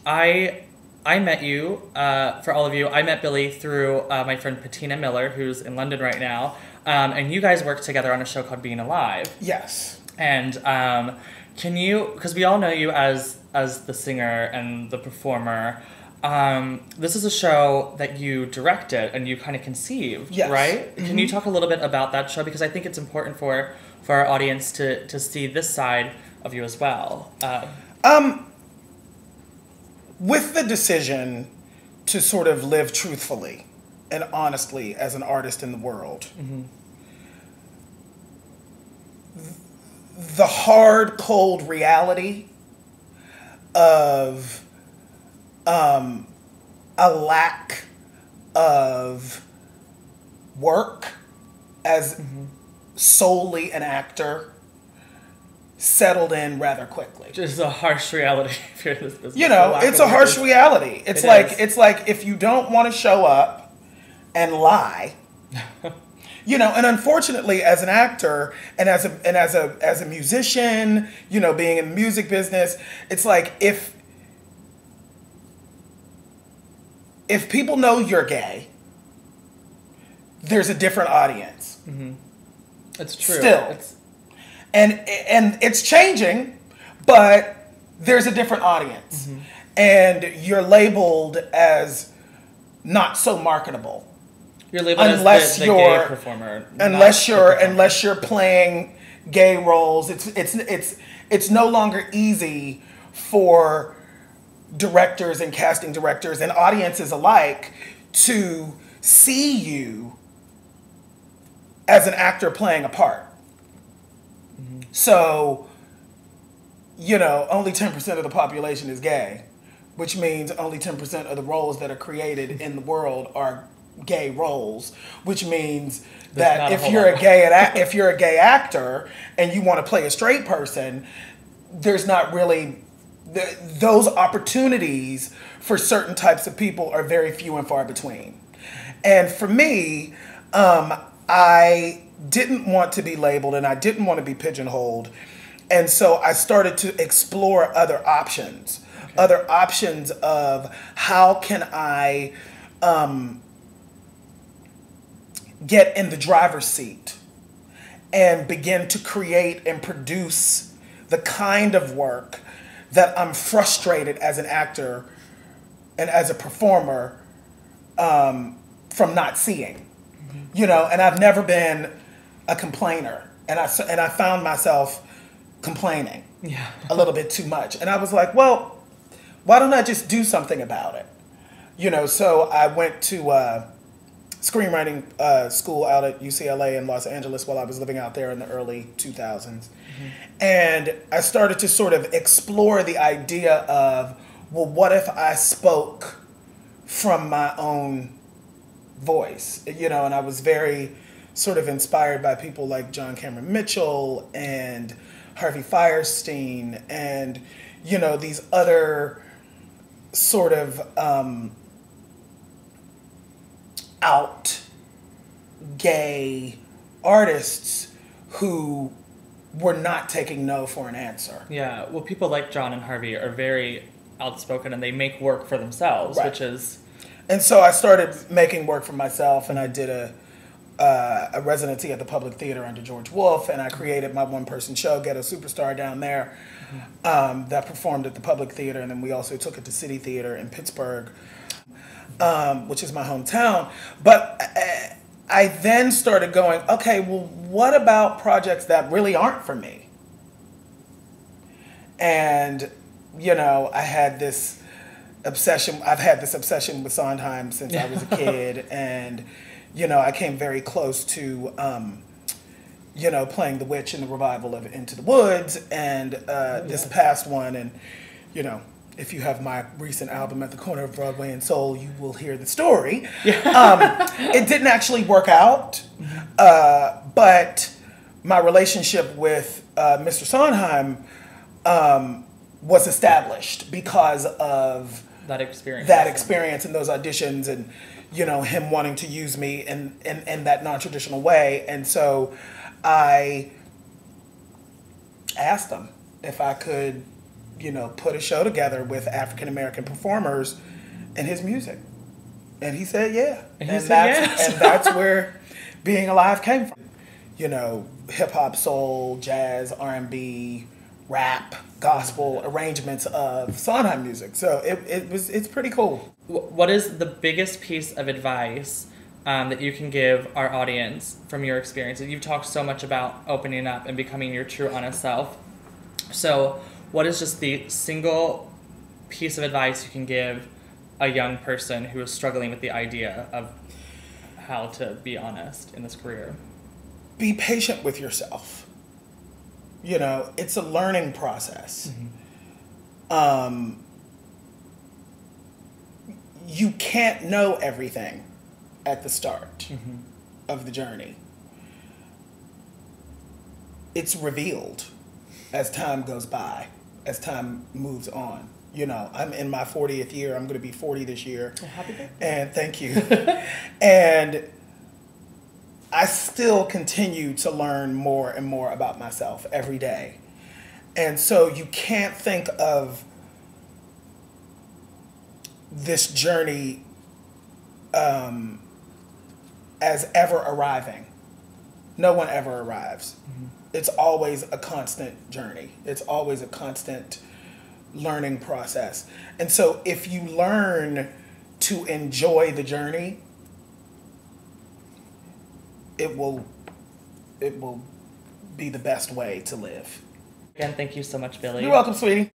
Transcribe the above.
I met you, for all of you, I met Billy through my friend Patina Miller, who's in London right now. And you guys worked together on a show called Being Alive. Yes. And can you, because we all know you as the singer and the performer, this is a show that you directed and you kind of conceived, yes. right? Can you talk a little bit about that show? Because I think it's important for our audience to see this side of you as well. With the decision to sort of live truthfully and honestly as an artist in the world, the hard, cold reality of a lack of work as solely an actor settled in rather quickly. Just a harsh reality if you're in this business. You know, it's a harsh reality. It's like if you don't want to show up and lie, you know, and unfortunately as an actor and as a musician, you know, being in the music business, it's like if people know you're gay, there's a different audience. It's true. Still. And it's changing, but there's a different audience. And you're labeled as not so marketable. You're labeled as the gay performer. Unless you're playing gay roles. It's no longer easy for directors and casting directors and audiences alike to see you as an actor playing a part. So, you know, only 10% of the population is gay, which means only 10% of the roles that are created in the world are gay roles, which means that if you're a gay actor and you want to play a straight person, there's not really those opportunities for certain types of people are very few and far between. And for me, I didn't want to be labeled and I didn't want to be pigeonholed. And so I started to explore other options, other options of how can I get in the driver's seat and begin to create and produce the kind of work that I'm frustrated as an actor and as a performer from not seeing. You know, and I've never been a complainer, and I found myself complaining a little bit too much, and I was like, well, why don't I just do something about it? You know, so I went to screenwriting school out at UCLA in Los Angeles while I was living out there in the early 2000s, and I started to sort of explore the idea of, well, what if I spoke from my own voice, you know, and I was very sort of inspired by people like John Cameron Mitchell and Harvey Fierstein and, you know, these other sort of out gay artists who were not taking no for an answer. Yeah, well, people like John and Harvey are very outspoken and they make work for themselves, which is... And so I started making work for myself, and I did a residency at the Public Theater under George Wolfe, and I created my one-person show, Ghetto Superstar, down there, that performed at the Public Theater, and then we also took it to City Theater in Pittsburgh, which is my hometown. But I then started going, okay, well, what about projects that really aren't for me? And, you know, I had this obsession. I've had this obsession with Sondheim since I was a kid, and you know, I came very close to you know, playing the witch in the revival of Into the Woods, and this past one, and you know, if you have my recent album At the Corner of Broadway and Soul, you will hear the story. It didn't actually work out, but my relationship with Mr. Sondheim was established because of that experience and those auditions, and you know, him wanting to use me in that non-traditional way. And so I asked him if I could put a show together with African American performers and his music. And he said, yeah. And he said yes. And that's where Being Alive came from. Hip hop, soul, jazz, R&B, rap, gospel arrangements of Sondheim music. So it's pretty cool. What is the biggest piece of advice that you can give our audience from your experience? You've talked so much about opening up and becoming your true, honest self. So what is just the single piece of advice you can give a young person who is struggling with the idea of how to be honest in this career? Be patient with yourself. It's a learning process. You can't know everything at the start of the journey. It's revealed as time goes by, as time moves on. I'm in my 40th year. I'm going to be 40 this year. Well, happy birthday. And thank you. And I still continue to learn more and more about myself every day. And so you can't think of this journey as ever arriving. No one ever arrives. It's always a constant journey. It's always a constant learning process. And so if you learn to enjoy the journey, it will be the best way to live. Again, thank you so much, Billy. You're welcome, sweetie.